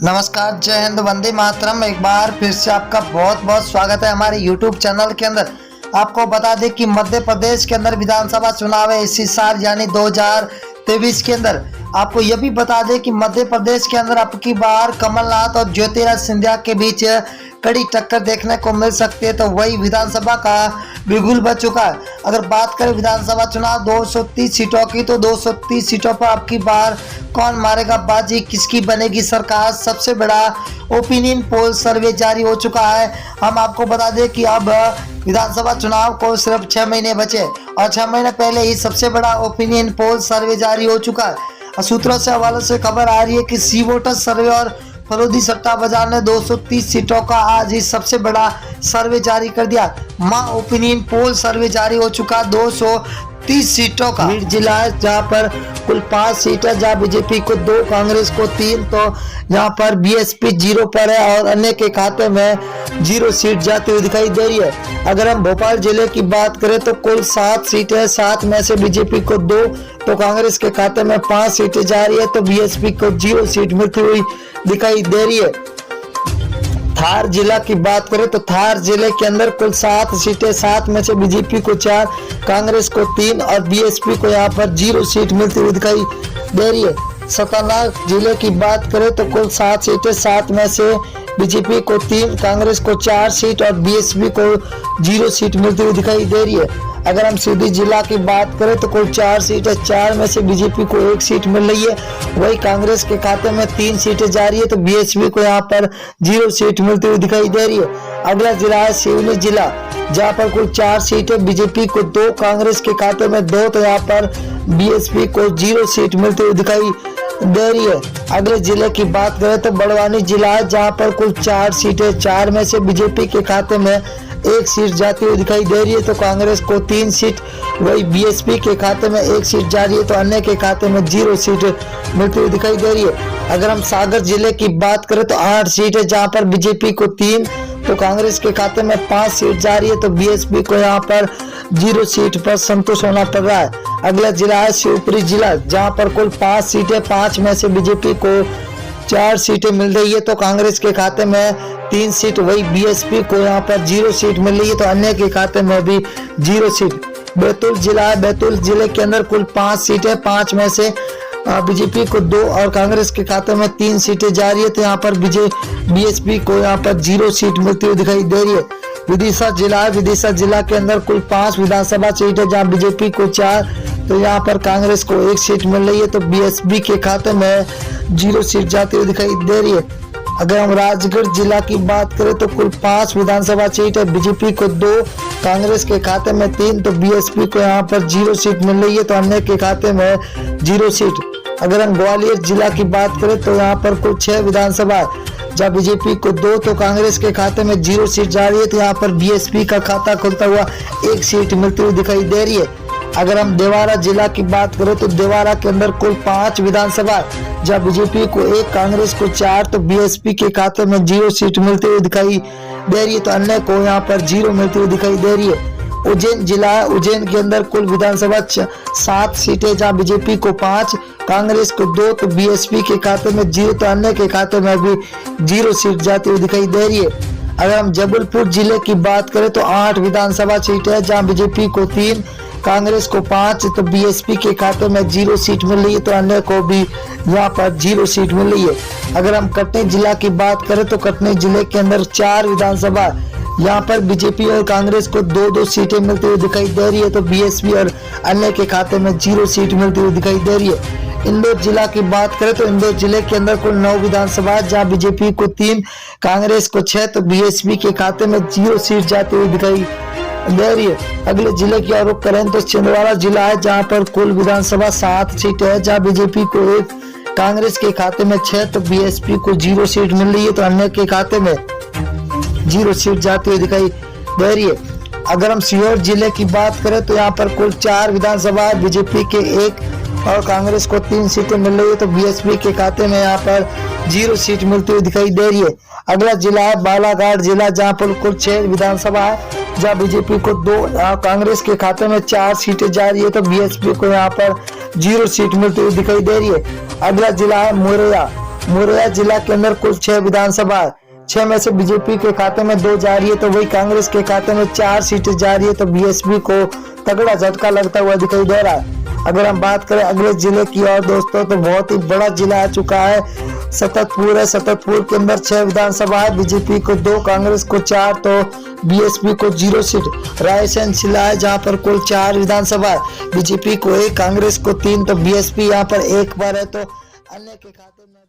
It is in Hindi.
नमस्कार, जय हिंद, वंदे मातरम। एक बार फिर से आपका बहुत बहुत स्वागत है हमारे YouTube चैनल के अंदर। आपको बता दें कि मध्य प्रदेश के अंदर विधानसभा चुनाव है इसी साल यानी 2023 के अंदर। आपको यह भी बता दें कि मध्य प्रदेश के अंदर अब की बार कमलनाथ और ज्योतिरादित्य सिंधिया के बीच कड़ी टक्कर देखने को मिल सकती है। तो वही विधानसभा का बिगुल बज चुका है। अगर बात करें विधानसभा चुनाव 230 सीटों की, तो 230 सीटों पर अब की बार कौन मारेगा बाजी, किसकी बनेगी सरकार, सबसे बड़ा ओपिनियन पोल सर्वे जारी हो चुका है। हम आपको बता दें कि अब विधानसभा चुनाव को सिर्फ 6 महीने बचे और 6 महीने पहले ही सबसे बड़ा ओपिनियन पोल सर्वे जारी हो चुका है। सूत्रों से हवाले से खबर आ रही है कि सी वोटर सर्वे और फरोदी सट्टा बाजार ने 230 सीटों का आज ही सबसे बड़ा सर्वे जारी कर दिया। मां ओपिनियन पोल सर्वे जारी हो चुका 230 सीटों का। भीड़ जिला है जहाँ पर कुल 5 सीट है, जहाँ बीजेपी को 2, कांग्रेस को 3, तो यहाँ पर बीएसपी 0 पर है और अन्य के खाते में 0 सीट जाती हुई दिखाई दे रही है। अगर हम भोपाल जिले की बात करें तो कुल 7 सीटें है, 7 में से बीजेपी को 2, तो कांग्रेस के खाते में 5 सीटें जा रही है, तो बीएसपी को 0 सीट मिलती हुई दिखाई दे रही है। धार जिला की बात करें तो धार जिले के अंदर कुल 7 सीटें, 7 में से बीजेपी को 4, कांग्रेस को 3 और बीएसपी को यहाँ पर 0 सीट मिलती हुई दिखाई दे रही है। सतना जिले की बात करें तो कुल 7 सीटें, 7 में से बीजेपी को 3, कांग्रेस को 4 सीट और बीएसपी को 0 सीट मिलती हुई दिखाई दे रही है। अगर हम सीधी जिला की बात करें तो कुल 4 सीटें, 4 में से बीजेपी को 1 सीट मिल रही है, वही कांग्रेस के खाते में 3 सीटें जा रही है, तो बीएसपी को यहाँ पर 0 सीट मिलती हुई दिखाई दे रही है। अगला जिला है सिवनी जिला, जहाँ पर कुल 4 सीटें, बीजेपी को 2, कांग्रेस के खाते में 2, तो यहाँ पर बीएसपी को 0 सीट मिलती हुई दिखाई दे रही है। अगले जिले की बात करें तो बड़वानी जिला है, जहाँ पर कुल 4 सीटें, 4 में से बीजेपी के खाते में 1 सीट जाती हुई दिखाई दे रही है, तो कांग्रेस को 3 सीट, वही बीएसपी के खाते में 1 सीट जा रही है, तो अन्य के खाते में 0 सीट मिलती हुई दिखाई दे रही है। अगर हम सागर जिले की बात करें तो 8 सीट है, जहाँ पर बीजेपी को 3, तो कांग्रेस के खाते में 5 सीट जा रही है, तो बीएसपी को यहाँ पर 0 सीट पर संतुष्ट होना पड़ रहा है। अगला जिला है शिवपुरी जिला, जहाँ पर कुल 5 सीटें, 5 में से बीजेपी को 4 सीटें मिल रही है, तो कांग्रेस के खाते में 3 सीट, वही बीएसपी को यहाँ पर 0 सीट मिल रही है, तो अन्य के खाते में भी 0 सीट। बैतूल जिला है, बैतूल जिले के अंदर कुल 5 सीटें, 5 में से बीजेपी को 2 और कांग्रेस के खाते में 3 सीटें जा रही है, तो यहाँ पर बीएसपी को यहाँ पर 0 सीट मिलती हुई दिखाई दे रही है। विदिशा जिला है, विदिशा जिला के अंदर कुल 5 विधानसभा सीट है, जहाँ बीजेपी को 4, तो यहाँ पर कांग्रेस को 1 सीट मिल रही है, तो बीएसपी के खाते में 0 सीट जाती हुई दिखाई दे रही है। अगर हम राजगढ़ जिला की बात करें तो कुल 5 विधानसभा सीट है, बीजेपी को 2, कांग्रेस के खाते में 3, तो बीएसपी को यहाँ पर 0 सीट मिल रही है, तो अन्य के खाते में 0 सीट। अगर हम ग्वालियर जिला की बात करें तो यहाँ पर कुल 6 विधानसभा, जहाँ बीजेपी को 2, तो कांग्रेस के खाते में 0 सीट जा रही है, तो यहाँ पर बीएसपी का खाता खुलता हुआ 1 सीट मिलती हुई दिखाई दे रही है। अगर हम देवारा जिला की बात करें तो देवारा के अंदर कुल 5 विधानसभा, जहाँ बीजेपी को 1, कांग्रेस को 4, तो बीएसपी के खाते में 0 सीट मिलती हुई दिखाई दे रही है, तो अन्य को यहाँ पर 0 मिलती हुई दिखाई दे रही है। उज्जैन जिला है, उज्जैन के अंदर कुल विधानसभा 7 सीटें, जहाँ बीजेपी को 5, कांग्रेस को 2, तो बीएसपी के खाते में 0, तो अन्य के खाते में भी 0 सीट जाती हुई दिखाई दे रही है। अगर हम जबलपुर जिले की बात करें तो 8 विधानसभा सीटें है, जहाँ बीजेपी को 3, कांग्रेस को 5, तो बीएसपी के खाते में 0 सीट मिल रही है, तो अन्य को भी यहाँ पर 0 सीट मिल रही है। अगर हम कटनी जिला की बात करें तो कटनी जिले के अंदर 4 विधानसभा, यहाँ पर बीजेपी और कांग्रेस को 2-2 सीटें मिलती हुई दिखाई दे रही है, तो बीएसपी और अन्य के खाते में 0 सीट मिलती हुई दिखाई दे रही है। इंदौर जिला की बात करें तो इंदौर जिले के अंदर कुल 9 विधानसभा, जहाँ बीजेपी को 3, कांग्रेस को 6, तो बीएसपी के खाते में 0 सीट जाती हुई दिखाई दे रही है। अगले जिले की रुख करें तो छिंदवाड़ा जिला है, जहाँ पर कुल विधानसभा 7 सीटें है, जहाँ बीजेपी को 1, कांग्रेस के खाते में 6, तो बीएसपी को 0 सीट मिल रही है, तो अन्य के खाते में 0 सीट जाती हुई दिखाई दे रही है। अगर हम सीहोर जिले की बात करें तो यहाँ पर कुल 4 विधानसभा, बीजेपी के 1 और कांग्रेस को 3 सीटें मिल रही है, तो बीएसपी के खाते में यहाँ पर 0 सीट मिलती हुई दिखाई दे रही है। अगला जिला है बालाघाट जिला, जहाँ पर कुल 6 विधानसभा है, जहाँ बीजेपी को 2, कांग्रेस के खाते में 4 सीटें जा रही है, तो बीएसपी को यहाँ पर 0 सीट मिलती हुई दिखाई दे रही है। अगला जिला है मुरैया, मुरैना जिला के अंदर कुल 6 विधानसभा, 6 में से बीजेपी के खाते में 2 जा रही है, तो वही कांग्रेस के खाते में 4 सीटें जा रही है। तो बीएसपी को तगड़ा झटका लगता हुआ दिखाई दे रहा है। अगर हम बात करें अगले जिले की और दोस्तों, तो बहुत ही बड़ा जिला आ चुका है, सततपुर है। सततपुर के अंदर 6 विधानसभा है, बीजेपी को 2, कांग्रेस को 4, तो बीएसपी को 0 सीट। रायसेन जिला है जहां पर कुल 4 विधानसभा है, बीजेपी को 1, कांग्रेस को 3, तो बीएसपी यहां पर 1 पर है। तो अन्य के खाते में